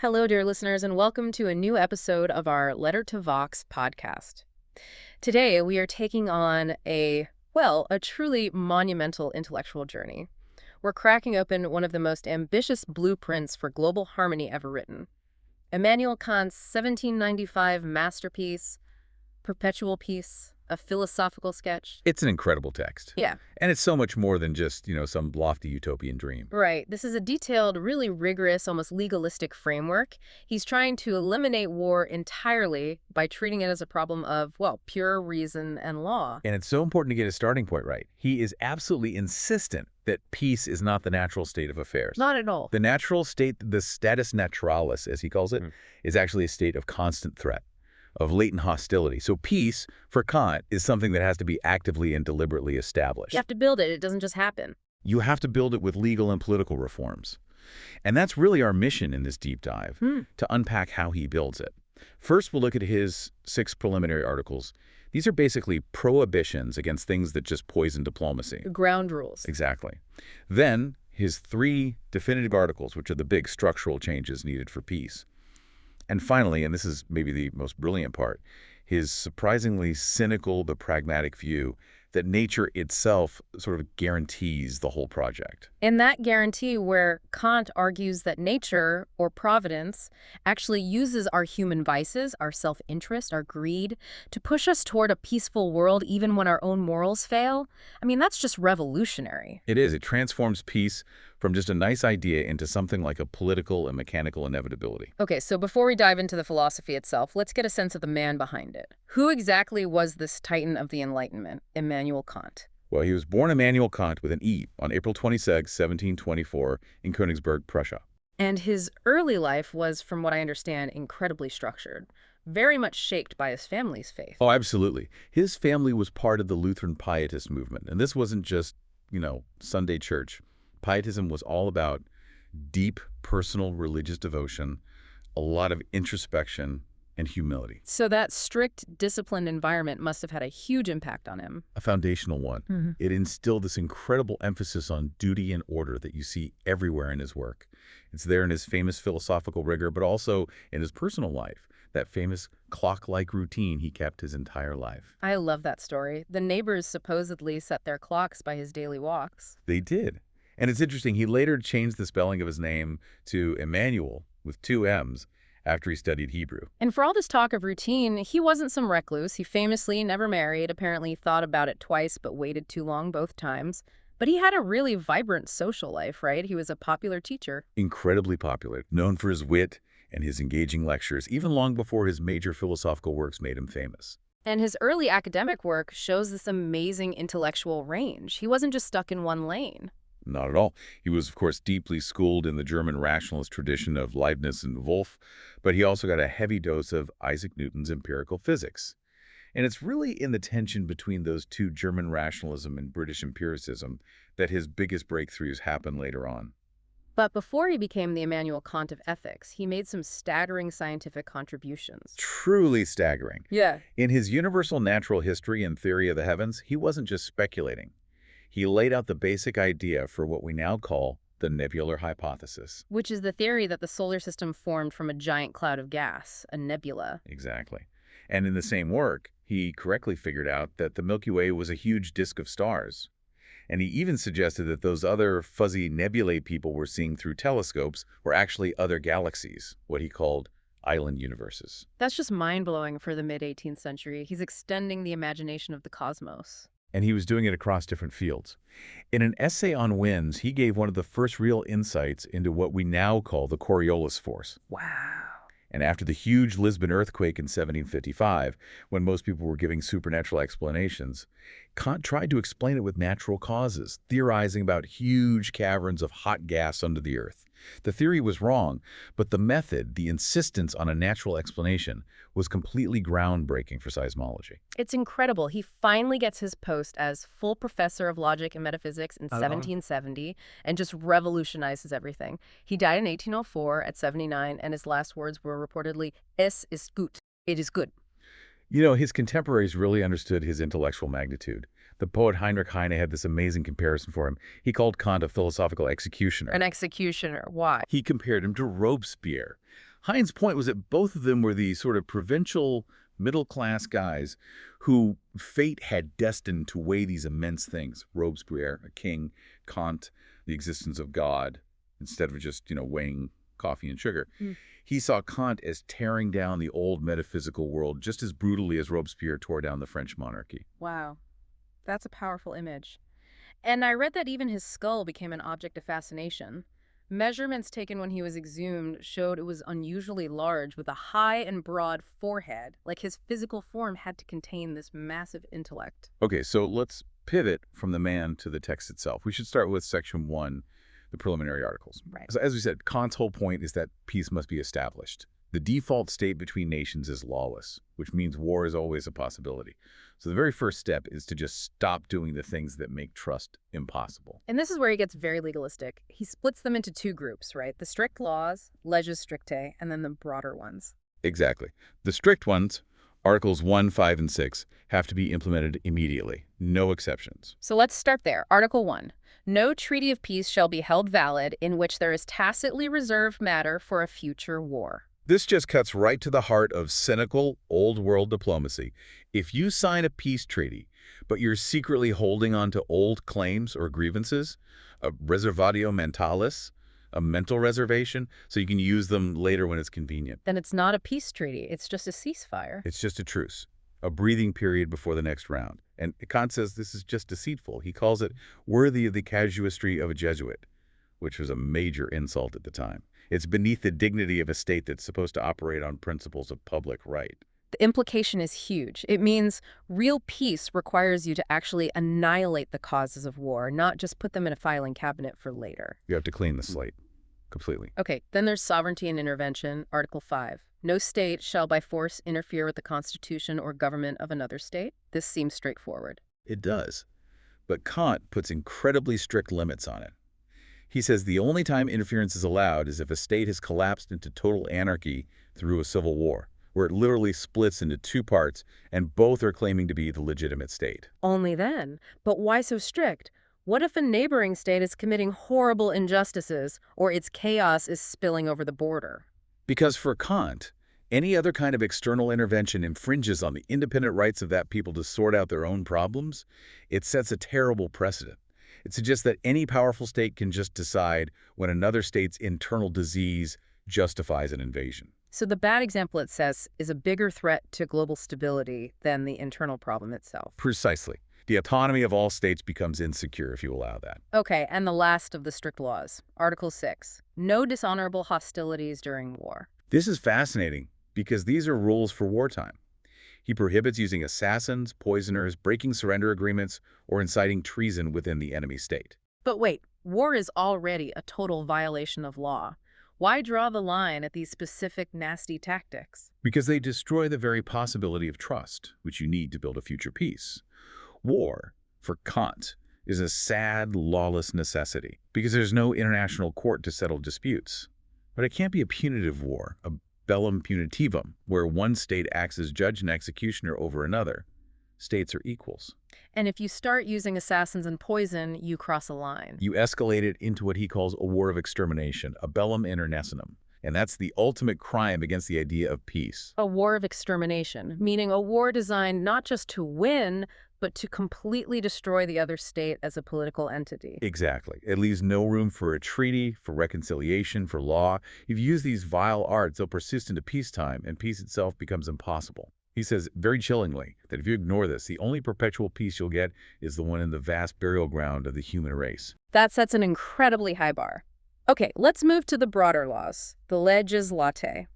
Hello, dear listeners, and welcome to a new episode of our Letter to Vox podcast. Today, we are taking on a truly monumental intellectual journey. We're cracking open one of the most ambitious blueprints for global harmony ever written. Immanuel Kant's 1795 masterpiece, Perpetual Peace, a philosophical sketch. It's an incredible text. Yeah. And it's so much more than just, some lofty utopian dream. Right. This is a detailed, really rigorous, almost legalistic framework. He's trying to eliminate war entirely by treating it as a problem of, pure reason and law. And it's so important to get his starting point right. He is absolutely insistent that peace is not the natural state of affairs. Not at all. The natural state, the status naturalis, as he calls it, is actually a state of constant threat, of latent hostility. So peace, for Kant, is something that has to be actively and deliberately established. You have to build it. It doesn't just happen. You have to build it with legal and political reforms. And that's really our mission in this deep dive, to unpack how he builds it. First, we'll look at his 6 preliminary articles. These are basically prohibitions against things that just poison diplomacy. Ground rules. Exactly. Then, his 3 definitive articles, which are the big structural changes needed for peace. And finally, and this is maybe the most brilliant part, his surprisingly cynical but pragmatic view that nature itself sort of guarantees the whole project. And that guarantee where Kant argues that nature, or providence, actually uses our human vices, our self-interest, our greed, to push us toward a peaceful world even when our own morals fail. I mean, that's just revolutionary. It is. It transforms peace from just a nice idea into something like a political and mechanical inevitability. Okay, so before we dive into the philosophy itself, let's get a sense of the man behind it. Who exactly was this titan of the Enlightenment, Immanuel Kant? Well, he was born Immanuel Kant with an E on April 26, 1724 in Königsberg, Prussia. And his early life was, from what I understand, incredibly structured, very much shaped by his family's faith. Oh, absolutely. His family was part of the Lutheran Pietist movement, and this wasn't just, Sunday church. Pietism was all about deep personal religious devotion, a lot of introspection, and humility. So that strict, disciplined environment must have had a huge impact on him. A foundational one. It instilled this incredible emphasis on duty and order that you see everywhere in his work. It's there in his famous philosophical rigor, but also in his personal life, that famous clock-like routine he kept his entire life. I love that story. The neighbors supposedly set their clocks by his daily walks. They did. And it's interesting, he later changed the spelling of his name to Immanuel with 2 M's after he studied Hebrew. And for all this talk of routine, he wasn't some recluse. He famously never married, apparently thought about it twice but waited too long both times. But he had a really vibrant social life, right? He was a popular teacher. Incredibly popular, known for his wit and his engaging lectures, even long before his major philosophical works made him famous. And his early academic work shows this amazing intellectual range. He wasn't just stuck in one lane. Not at all. He was, of course, deeply schooled in the German rationalist tradition of Leibniz and Wolff, but he also got a heavy dose of Isaac Newton's empirical physics. And it's really in the tension between those two, German rationalism and British empiricism, that his biggest breakthroughs happen later on. But before he became the Immanuel Kant of ethics, he made some staggering scientific contributions. Truly staggering. Yeah. In his universal natural history and theory of the heavens, he wasn't just speculating. He laid out the basic idea for what we now call the nebular hypothesis. Which is the theory that the solar system formed from a giant cloud of gas, a nebula. Exactly. And in the same work, he correctly figured out that the Milky Way was a huge disk of stars. And he even suggested that those other fuzzy nebulae people were seeing through telescopes were actually other galaxies, what he called island universes. That's just mind-blowing for the mid-18th century. He's extending the imagination of the cosmos. And he was doing it across different fields. In an essay on winds, he gave one of the first real insights into what we now call the Coriolis force. Wow. And after the huge Lisbon earthquake in 1755, when most people were giving supernatural explanations, Kant tried to explain it with natural causes, theorizing about huge caverns of hot gas under the earth. The theory was wrong, but the method, the insistence on a natural explanation, was completely groundbreaking for seismology. It's incredible. He finally gets his post as full professor of logic and metaphysics in 1770 and just revolutionizes everything. He died in 1804 at 79, and his last words were reportedly, "Es ist gut." It is good. His contemporaries really understood his intellectual magnitude. The poet Heinrich Heine had this amazing comparison for him. He called Kant a philosophical executioner. An executioner. Why? He compared him to Robespierre. Hines' point was that both of them were the sort of provincial, middle-class guys who fate had destined to weigh these immense things. Robespierre, a king; Kant, the existence of God, instead of just, weighing coffee and sugar. Mm. He saw Kant as tearing down the old metaphysical world just as brutally as Robespierre tore down the French monarchy. Wow, that's a powerful image. And I read that even his skull became an object of fascination. Measurements taken when he was exhumed showed it was unusually large with a high and broad forehead, like his physical form had to contain this massive intellect. Okay, so let's pivot from the man to the text itself. We should start with section 1, the preliminary articles. Right. So as we said, Kant's whole point is that peace must be established. The default state between nations is lawless, which means war is always a possibility. So the very first step is to just stop doing the things that make trust impossible. And this is where he gets very legalistic. He splits them into two groups, right? The strict laws, leges strictae, and then the broader ones. Exactly. The strict ones, Articles 1, 5, and 6, have to be implemented immediately. No exceptions. So let's start there. Article 1. No treaty of peace shall be held valid in which there is tacitly reserved matter for a future war. This just cuts right to the heart of cynical, old-world diplomacy. If you sign a peace treaty, but you're secretly holding on to old claims or grievances, a reservatio mentalis, a mental reservation, so you can use them later when it's convenient. Then it's not a peace treaty. It's just a ceasefire. It's just a truce, a breathing period before the next round. And Kant says this is just deceitful. He calls it worthy of the casuistry of a Jesuit, which was a major insult at the time. It's beneath the dignity of a state that's supposed to operate on principles of public right. The implication is huge. It means real peace requires you to actually annihilate the causes of war, not just put them in a filing cabinet for later. You have to clean the slate completely. Okay, then there's sovereignty and intervention, Article 5. No state shall by force interfere with the constitution or government of another state. This seems straightforward. It does. But Kant puts incredibly strict limits on it. He says the only time interference is allowed is if a state has collapsed into total anarchy through a civil war, where it literally splits into two parts and both are claiming to be the legitimate state. Only then. But why so strict? What if a neighboring state is committing horrible injustices or its chaos is spilling over the border? Because for Kant, any other kind of external intervention infringes on the independent rights of that people to sort out their own problems. It sets a terrible precedent. It suggests that any powerful state can just decide when another state's internal disease justifies an invasion. So the bad example, it says, is a bigger threat to global stability than the internal problem itself. Precisely. The autonomy of all states becomes insecure if you allow that. Okay, and the last of the strict laws, Article 6. No dishonorable hostilities during war. This is fascinating because these are rules for wartime. He prohibits using assassins, poisoners, breaking surrender agreements, or inciting treason within the enemy state. But wait, war is already a total violation of law. Why draw the line at these specific nasty tactics? Because they destroy the very possibility of trust, which you need to build a future peace. War, for Kant, is a sad, lawless necessity because there's no international court to settle disputes. But it can't be a punitive war, a bellum punitivum, where one state acts as judge and executioner over another. States are equals. And if you start using assassins and poison, you cross a line. You escalate it into what he calls a war of extermination, a bellum internecinem. And that's the ultimate crime against the idea of peace. A war of extermination, meaning a war designed not just to win, but to completely destroy the other state as a political entity. Exactly. It leaves no room for a treaty, for reconciliation, for law. If you use these vile arts, they'll persist into peacetime, and peace itself becomes impossible. He says, very chillingly, that if you ignore this, the only perpetual peace you'll get is the one in the vast burial ground of the human race. That sets an incredibly high bar. Okay, let's move to the broader laws, the leges latae.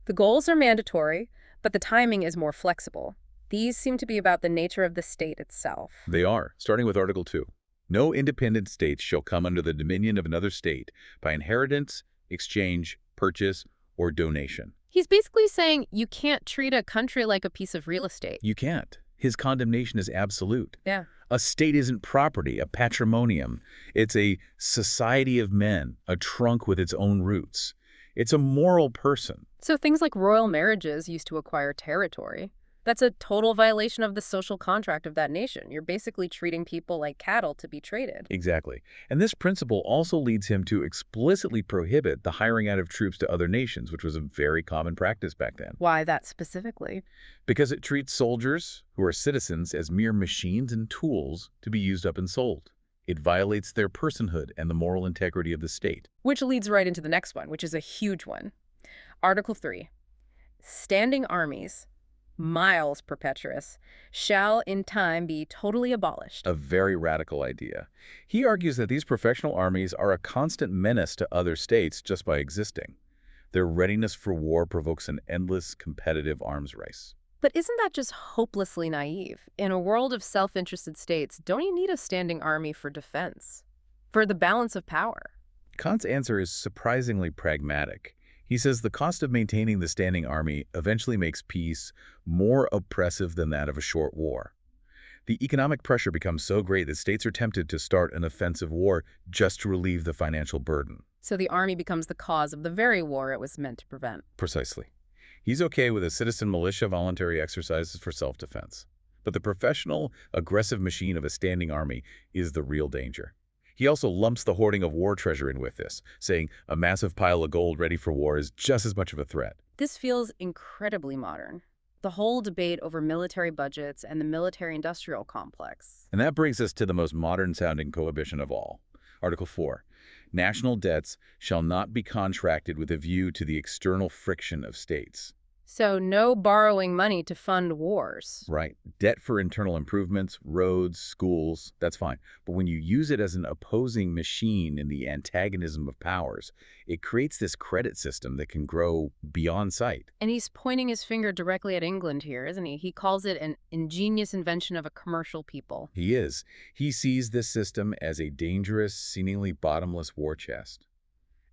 The goals are mandatory, but the timing is more flexible. These seem to be about the nature of the state itself. They are, starting with Article 2. No independent states shall come under the dominion of another state by inheritance, exchange, purchase, or donation. He's basically saying you can't treat a country like a piece of real estate. You can't. His condemnation is absolute. Yeah. A state isn't property, a patrimonium. It's a society of men, a trunk with its own roots. It's a moral person. So things like royal marriages used to acquire territory. That's a total violation of the social contract of that nation. You're basically treating people like cattle to be traded. Exactly. And this principle also leads him to explicitly prohibit the hiring out of troops to other nations, which was a very common practice back then. Why that specifically? Because it treats soldiers, who are citizens, as mere machines and tools to be used up and sold. It violates their personhood and the moral integrity of the state. Which leads right into the next one, which is a huge one. Article 3. Standing armies, miles perpetuus, shall in time be totally abolished. A very radical idea. He argues that these professional armies are a constant menace to other states just by existing. Their readiness for war provokes an endless competitive arms race. But isn't that just hopelessly naive? In a world of self-interested states, don't you need a standing army for defense? For the balance of power? Kant's answer is surprisingly pragmatic. He says the cost of maintaining the standing army eventually makes peace more oppressive than that of a short war. The economic pressure becomes so great that states are tempted to start an offensive war just to relieve the financial burden. So the army becomes the cause of the very war it was meant to prevent. Precisely. He's okay with a citizen militia voluntary exercises for self-defense. But the professional, aggressive machine of a standing army is the real danger. He also lumps the hoarding of war treasure in with this, saying a massive pile of gold ready for war is just as much of a threat. This feels incredibly modern. The whole debate over military budgets and the military-industrial complex. And that brings us to the most modern-sounding prohibition of all. Article 4. National debts shall not be contracted with a view to the external friction of states. So no borrowing money to fund wars. Right. Debt for internal improvements, roads, schools, that's fine. But when you use it as an opposing machine in the antagonism of powers, it creates this credit system that can grow beyond sight. And he's pointing his finger directly at England here, isn't he? He calls it an ingenious invention of a commercial people. He is. He sees this system as a dangerous, seemingly bottomless war chest.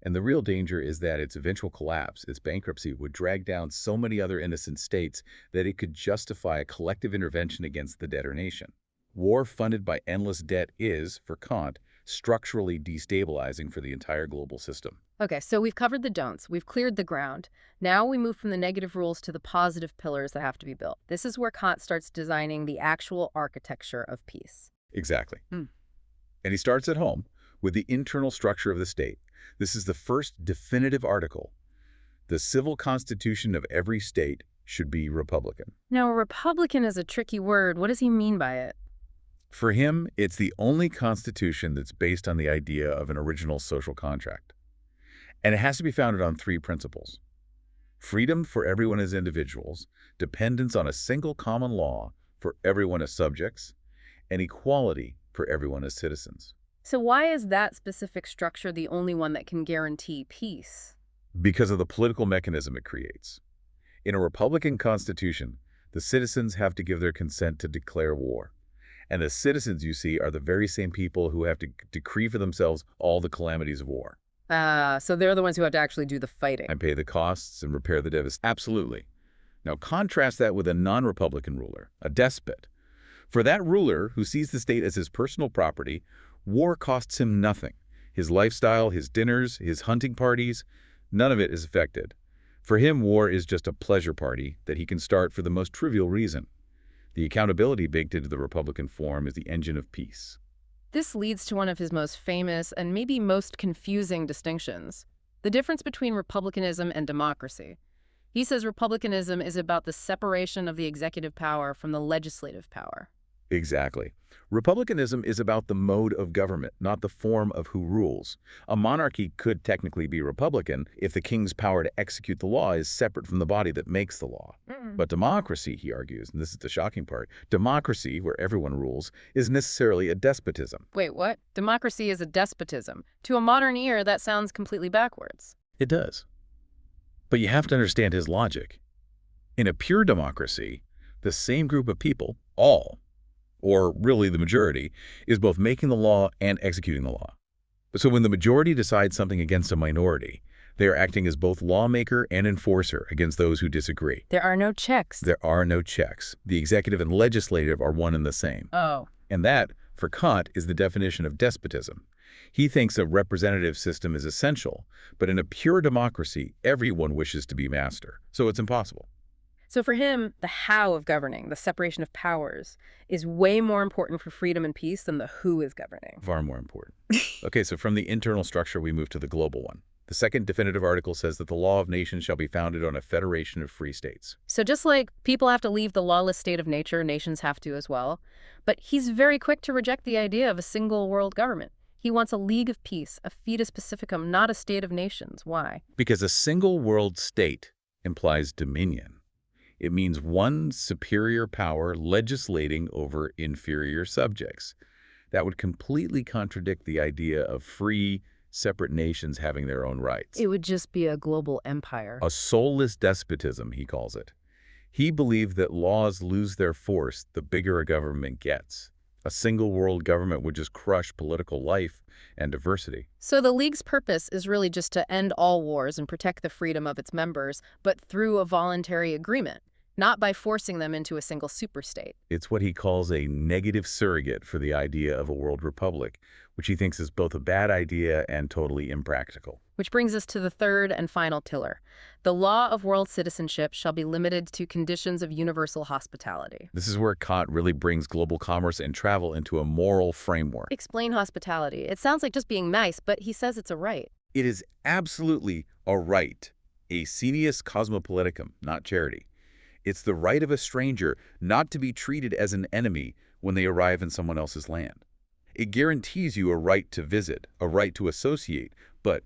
And the real danger is that its eventual collapse, its bankruptcy, would drag down so many other innocent states that it could justify a collective intervention against the debtor nation. War funded by endless debt is, for Kant, structurally destabilizing for the entire global system. Okay, so we've covered the don'ts. We've cleared the ground. Now we move from the negative rules to the positive pillars that have to be built. This is where Kant starts designing the actual architecture of peace. Exactly. And he starts at home with the internal structure of the state. This is the first definitive article. The civil constitution of every state should be republican. Now, a republican is a tricky word. What does he mean by it? For him, it's the only constitution that's based on the idea of an original social contract. And it has to be founded on 3 principles: freedom for everyone as individuals, dependence on a single common law for everyone as subjects, and equality for everyone as citizens. So why is that specific structure the only one that can guarantee peace? Because of the political mechanism it creates. In a republican constitution, the citizens have to give their consent to declare war. And the citizens, you see, are the very same people who have to decree for themselves all the calamities of war. So they're the ones who have to actually do the fighting. And pay the costs and repair the devastation. Absolutely. Now contrast that with a non-republican ruler, a despot. For that ruler, who sees the state as his personal property, war costs him nothing. His lifestyle, his dinners, his hunting parties, none of it is affected. For him, war is just a pleasure party that he can start for the most trivial reason. The accountability baked into the republican form is the engine of peace. This leads to one of his most famous and maybe most confusing distinctions: the difference between republicanism and democracy. He says republicanism is about the separation of the executive power from the legislative power. Exactly. Republicanism is about the mode of government, not the form of who rules. A monarchy could technically be republican if the king's power to execute the law is separate from the body that makes the law. But democracy, he argues, and this is the shocking part, democracy, where everyone rules, is necessarily a despotism. Wait, what? Democracy is a despotism. To a modern ear, that sounds completely backwards. It does. But you have to understand his logic. In a pure democracy, the same group of people, all, or really the majority, is both making the law and executing the law. So when the majority decides something against a minority, they are acting as both lawmaker and enforcer against those who disagree. There are no checks. There are no checks. The executive and legislative are one and the same. Oh. And that, for Kant, is the definition of despotism. He thinks a representative system is essential, but in a pure democracy, everyone wishes to be master, so it's impossible. So for him, the how of governing, the separation of powers, is way more important for freedom and peace than the who is governing. Far more important. Okay, so from the internal structure, we move to the global one. The second definitive article says that the law of nations shall be founded on a federation of free states. So just like people have to leave the lawless state of nature, nations have to as well. But he's very quick to reject the idea of a single world government. He wants a league of peace, a fetus pacificum, not a state of nations. Why? Because a single world state implies dominion. It means one superior power legislating over inferior subjects. That would completely contradict the idea of free, separate nations having their own rights. It would just be a global empire. A soulless despotism, he calls it. He believed that laws lose their force the bigger a government gets. A single world government would just crush political life and diversity. So the League's purpose is really just to end all wars and protect the freedom of its members, but through a voluntary agreement, not by forcing them into a single superstate. It's what he calls a negative surrogate for the idea of a world republic, which he thinks is both a bad idea and totally impractical. Which brings us to the third and final pillar. The law of world citizenship shall be limited to conditions of universal hospitality. This is where Kant really brings global commerce and travel into a moral framework. Explain hospitality. It sounds like just being nice, but he says it's a right. It is absolutely a right, a senius cosmopoliticum, not charity. It's the right of a stranger not to be treated as an enemy when they arrive in someone else's land. It guarantees you a right to visit, a right to associate, but,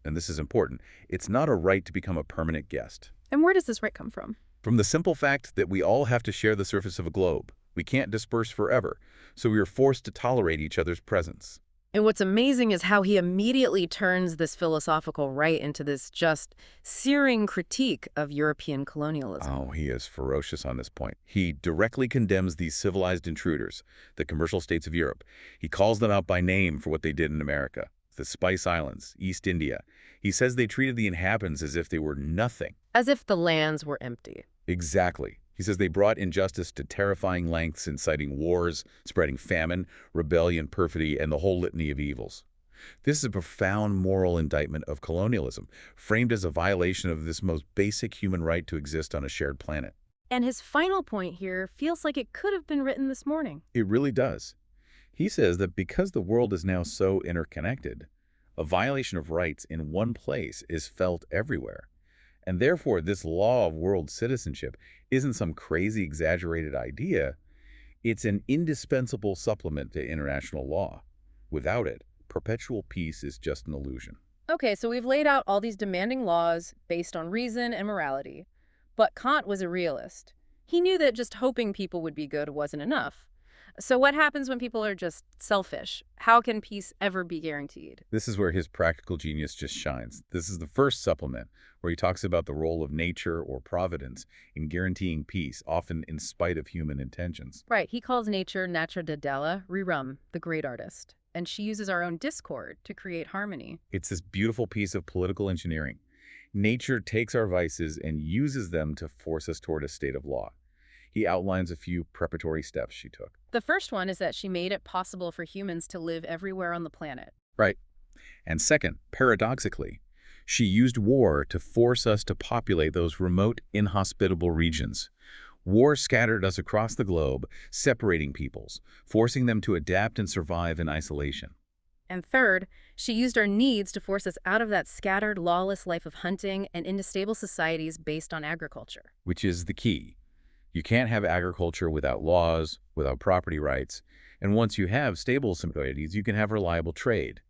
and this is important, it's not a right to become a permanent guest. And where does this right come from? From the simple fact that we all have to share the surface of a globe. We can't disperse forever, so we are forced to tolerate each other's presence. And what's amazing is how he immediately turns this philosophical right into this just searing critique of European colonialism. Oh, he is ferocious on this point. He directly condemns these civilized intruders, the commercial states of Europe. He calls them out by name for what they did in America, the Spice Islands, East India. He says they treated the inhabitants as if they were nothing. As if the lands were empty. Exactly. He says they brought injustice to terrifying lengths, inciting wars, spreading famine, rebellion, perfidy, and the whole litany of evils. This is a profound moral indictment of colonialism, framed as a violation of this most basic human right to exist on a shared planet. And his final point here feels like it could have been written this morning. It really does. He says that because the world is now so interconnected, a violation of rights in one place is felt everywhere. And therefore, this law of world citizenship isn't some crazy exaggerated idea. It's an indispensable supplement to international law. Without it, perpetual peace is just an illusion. Okay, so we've laid out all these demanding laws based on reason and morality. But Kant was a realist. He knew that just hoping people would be good wasn't enough. So what happens when people are just selfish? How can peace ever be guaranteed? This is where his practical genius just shines. This is the first supplement where he talks about the role of nature or providence in guaranteeing peace, often in spite of human intentions. Right, he calls nature Natura de Della Rerum, the great artist. And she uses our own discord to create harmony. It's this beautiful piece of political engineering. Nature takes our vices and uses them to force us toward a state of law. He outlines a few preparatory steps she took. The first one is that she made it possible for humans to live everywhere on the planet. Right. And second, paradoxically, she used war to force us to populate those remote, inhospitable regions. War scattered us across the globe, separating peoples, forcing them to adapt and survive in isolation. And third, she used our needs to force us out of that scattered, lawless life of hunting and into stable societies based on agriculture. Which is the key. You can't have agriculture without laws, without property rights, and once you have stable societies, you can have reliable trade.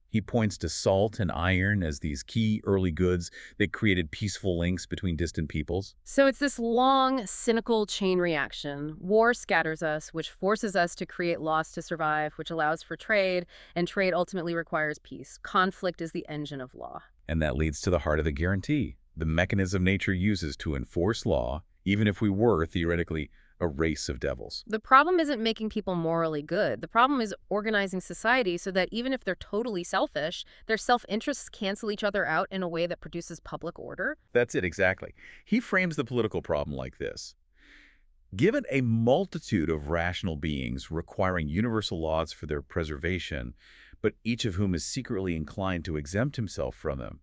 He points to salt and iron as these key early goods that created peaceful links between distant peoples. So it's this long, cynical chain reaction. War scatters us, which forces us to create laws to survive, which allows for trade, and trade ultimately requires peace. Conflict is the engine of law. And that leads to the heart of the guarantee, the mechanism nature uses to enforce law, even if we were, theoretically, a race of devils. The problem isn't making people morally good. The problem is organizing society so that even if they're totally selfish, their self-interests cancel each other out in a way that produces public order. That's it, exactly. He frames the political problem like this. Given a multitude of rational beings requiring universal laws for their preservation, but each of whom is secretly inclined to exempt himself from them,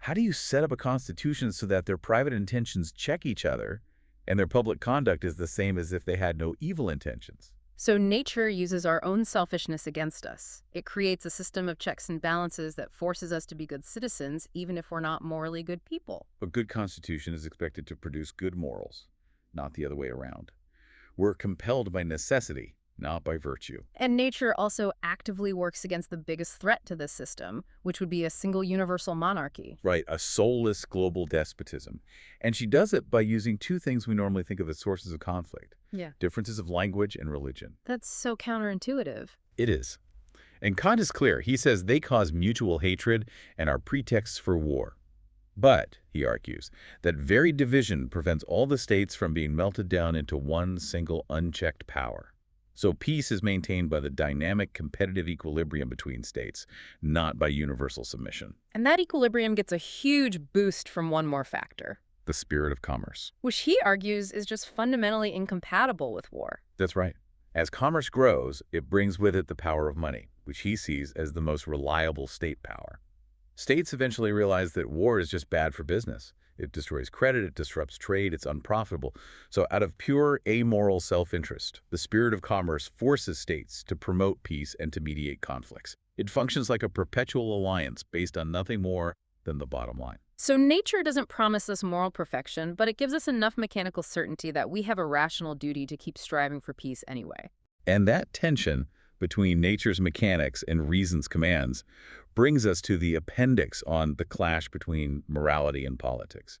how do you set up a constitution so that their private intentions check each other and their public conduct is the same as if they had no evil intentions. So nature uses our own selfishness against us. It creates a system of checks and balances that forces us to be good citizens, even if we're not morally good people. A good constitution is expected to produce good morals, not the other way around. We're compelled by necessity, not by virtue. And nature also actively works against the biggest threat to this system, which would be a single universal monarchy. Right, a soulless global despotism. And she does it by using two things we normally think of as sources of conflict. Yeah. Differences of language and religion. That's so counterintuitive. It is. And Kant is clear. He says they cause mutual hatred and are pretexts for war. But, he argues, that very division prevents all the states from being melted down into one single unchecked power. So peace is maintained by the dynamic competitive equilibrium between states, not by universal submission. And that equilibrium gets a huge boost from one more factor, The spirit of commerce. which he argues is just fundamentally incompatible with war. That's right. As commerce grows, it brings with it the power of money, which he sees as the most reliable state power. States eventually realize that war is just bad for business. It destroys credit, it disrupts trade, it's unprofitable. So out of pure amoral self-interest, the spirit of commerce forces states to promote peace and to mediate conflicts. It functions like a perpetual alliance based on nothing more than the bottom line. So nature doesn't promise us moral perfection, but it gives us enough mechanical certainty that we have a rational duty to keep striving for peace anyway. And that tension between nature's mechanics and reason's commands brings us to the appendix on the clash between morality and politics.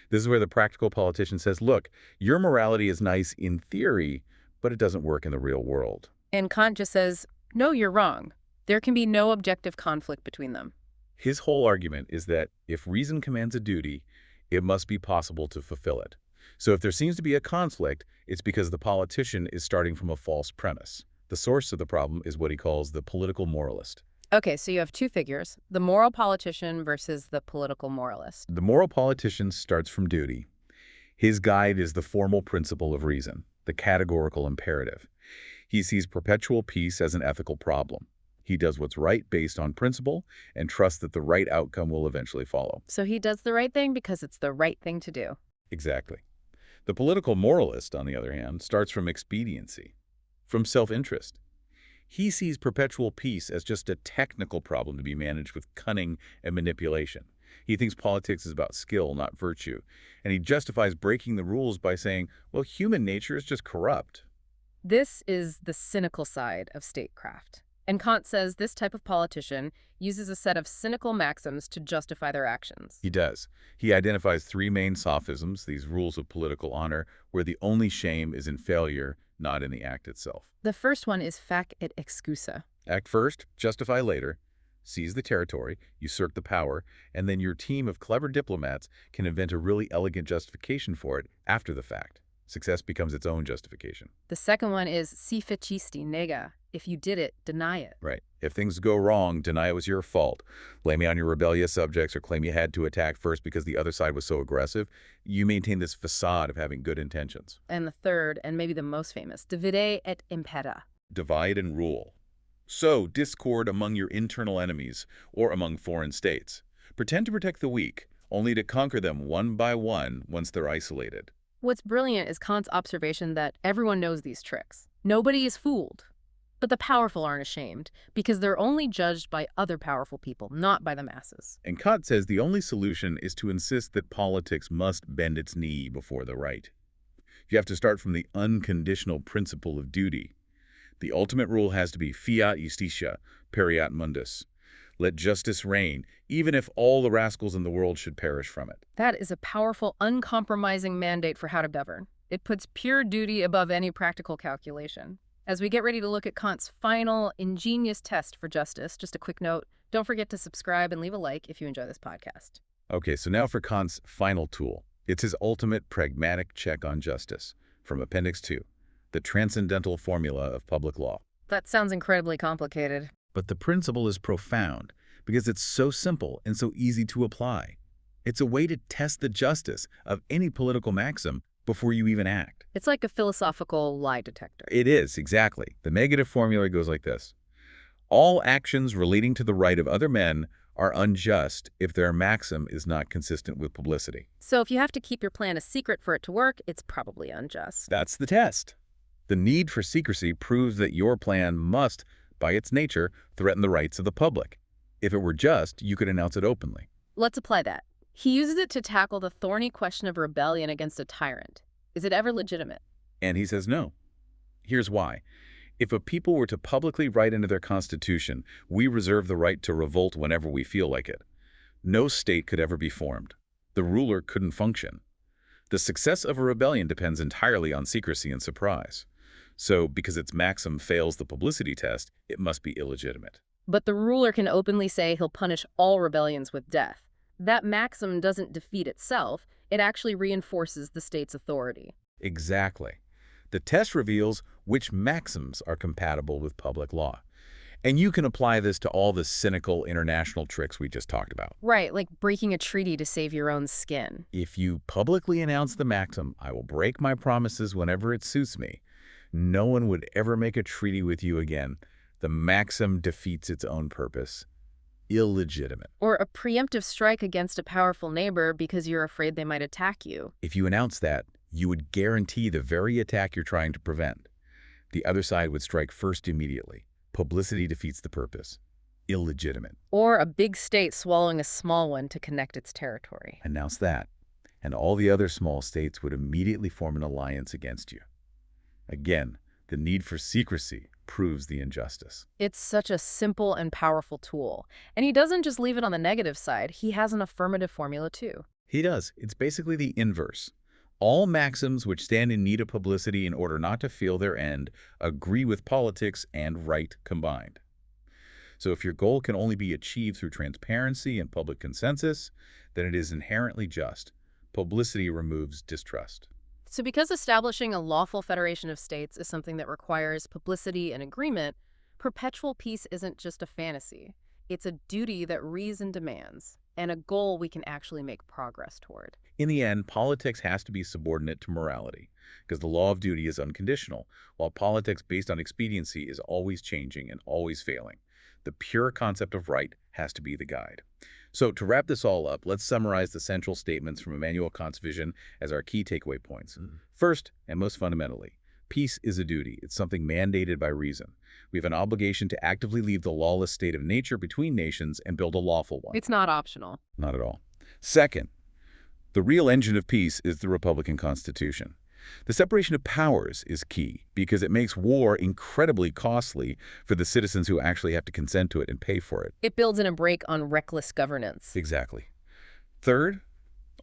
This is where the practical politician says, look, your morality is nice in theory, but it doesn't work in the real world. And Kant just says, no, you're wrong. There can be no objective conflict between them. His whole argument is that if reason commands a duty, it must be possible to fulfill it. So if there seems to be a conflict, it's because the politician is starting from a false premise. The source of the problem is what he calls the political moralist. Okay, so you have two figures, the moral politician versus the political moralist. The moral politician starts from duty. His guide is the formal principle of reason, the categorical imperative. He sees perpetual peace as an ethical problem. He does what's right based on principle and trusts that the right outcome will eventually follow. So he does the right thing because it's the right thing to do. Exactly. The political moralist, on the other hand, starts from expediency, from self-interest. He sees perpetual peace as just a technical problem to be managed with cunning and manipulation. He thinks politics is about skill, not virtue. And he justifies breaking the rules by saying, well, human nature is just corrupt. This is the cynical side of statecraft. And Kant says this type of politician uses a set of cynical maxims to justify their actions. He does. He identifies three main sophisms, these rules of political honor, where the only shame is in failure, not in the act itself. The first one is fac et excusa. Act first, justify later, seize the territory, usurp the power, and then your team of clever diplomats can invent a really elegant justification for it after the fact. Success becomes its own justification. The second one is si fecisti nega. If you did it, deny it. Right. If things go wrong, deny it was your fault. Blame it on your rebellious subjects or claim you had to attack first because the other side was so aggressive. You maintain this facade of having good intentions. And the third, and maybe the most famous, divide et impera. Divide and rule. Sow discord among your internal enemies or among foreign states. Pretend to protect the weak, only to conquer them one by one once they're isolated. What's brilliant is Kant's observation that everyone knows these tricks. Nobody is fooled. But the powerful aren't ashamed, because they're only judged by other powerful people, not by the masses. And Kant says the only solution is to insist that politics must bend its knee before the right. You have to start from the unconditional principle of duty. The ultimate rule has to be fiat justitia, pereat mundus. Let justice reign, even if all the rascals in the world should perish from it. That is a powerful, uncompromising mandate for how to govern. It puts pure duty above any practical calculation. As we get ready to look at Kant's final, ingenious test for justice, just a quick note, don't forget to subscribe and leave a like if you enjoy this podcast. Okay, so now for Kant's final tool. It's his ultimate pragmatic check on justice, from Appendix 2, the transcendental formula of public law. That sounds incredibly complicated. But the principle is profound because it's so simple and so easy to apply. It's a way to test the justice of any political maxim before you even act. It's like a philosophical lie detector. It is, exactly. The negative formula goes like this. All actions relating to the right of other men are unjust if their maxim is not consistent with publicity. So if you have to keep your plan a secret for it to work, it's probably unjust. That's the test. The need for secrecy proves that your plan must, by its nature, threaten the rights of the public. If it were just, you could announce it openly. Let's apply that. He uses it to tackle the thorny question of rebellion against a tyrant. Is it ever legitimate? And he says no. Here's why. If a people were to publicly write into their constitution, "We reserve the right to revolt whenever we feel like it," no state could ever be formed. The ruler couldn't function. The success of a rebellion depends entirely on secrecy and surprise. So, because its maxim fails the publicity test, it must be illegitimate. But the ruler can openly say he'll punish all rebellions with death. That maxim doesn't defeat itself, it actually reinforces the state's authority. Exactly. The test reveals which maxims are compatible with public law. And you can apply this to all the cynical international tricks we just talked about. Right, like breaking a treaty to save your own skin. If you publicly announce the maxim, "I will break my promises whenever it suits me," no one would ever make a treaty with you again. The maxim defeats its own purpose. Illegitimate. Or a preemptive strike against a powerful neighbor because you're afraid they might attack you. If you announce that, you would guarantee the very attack you're trying to prevent. The other side would strike first immediately. Publicity defeats the purpose. Illegitimate. Or a big state swallowing a small one to connect its territory. Announce that, and all the other small states would immediately form an alliance against you. Again, the need for secrecy proves the injustice. It's such a simple and powerful tool. And he doesn't just leave it on the negative side, he has an affirmative formula too. He does. It's basically the inverse. All maxims which stand in need of publicity in order not to feel their end agree with politics and right combined. So if your goal can only be achieved through transparency and public consensus, then it is inherently just. Publicity removes distrust. So because establishing a lawful federation of states is something that requires publicity and agreement, perpetual peace isn't just a fantasy. It's a duty that reason demands, and a goal we can actually make progress toward. In the end, politics has to be subordinate to morality, because the law of duty is unconditional, while politics based on expediency is always changing and always failing. The pure concept of right has to be the guide. So to wrap this all up, let's summarize the central statements from Immanuel Kant's vision as our key takeaway points. First, and most fundamentally, peace is a duty. It's something mandated by reason. We have an obligation to actively leave the lawless state of nature between nations and build a lawful one. It's not optional. Not at all. Second, the real engine of peace is the Republican Constitution. The separation of powers is key because it makes war incredibly costly for the citizens who actually have to consent to it and pay for it. It builds in a brake on reckless governance. Exactly. Third,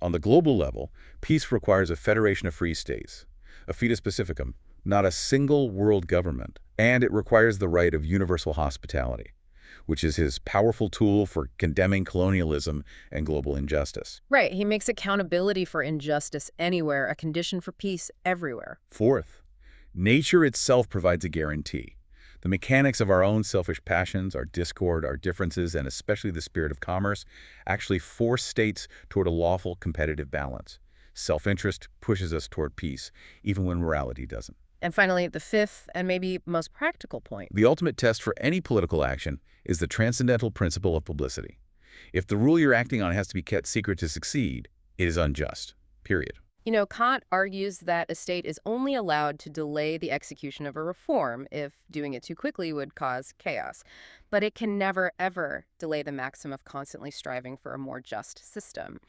on the global level, peace requires a federation of free states, a fetus pacificum, not a single world government. And it requires the right of universal hospitality, which is his powerful tool for condemning colonialism and global injustice. Right, he makes accountability for injustice anywhere a condition for peace everywhere. Fourth, nature itself provides a guarantee. The mechanics of our own selfish passions, our discord, our differences, and especially the spirit of commerce actually force states toward a lawful competitive balance. Self-interest pushes us toward peace, even when morality doesn't. And finally, the fifth and maybe most practical point. The ultimate test for any political action is the transcendental principle of publicity. If the rule you're acting on has to be kept secret to succeed, it is unjust. Period. You know, Kant argues that a state is only allowed to delay the execution of a reform if doing it too quickly would cause chaos. But it can never, ever delay the maxim of constantly striving for a more just system.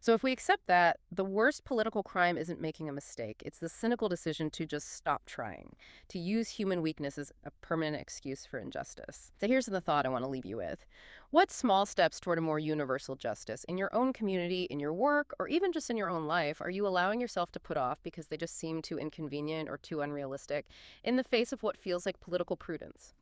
So if we accept that, the worst political crime isn't making a mistake. It's the cynical decision to just stop trying, to use human weakness as a permanent excuse for injustice. So here's the thought I want to leave you with. What small steps toward a more universal justice in your own community, in your work, or even just in your own life are you allowing yourself to put off because they just seem too inconvenient or too unrealistic in the face of what feels like political prudence?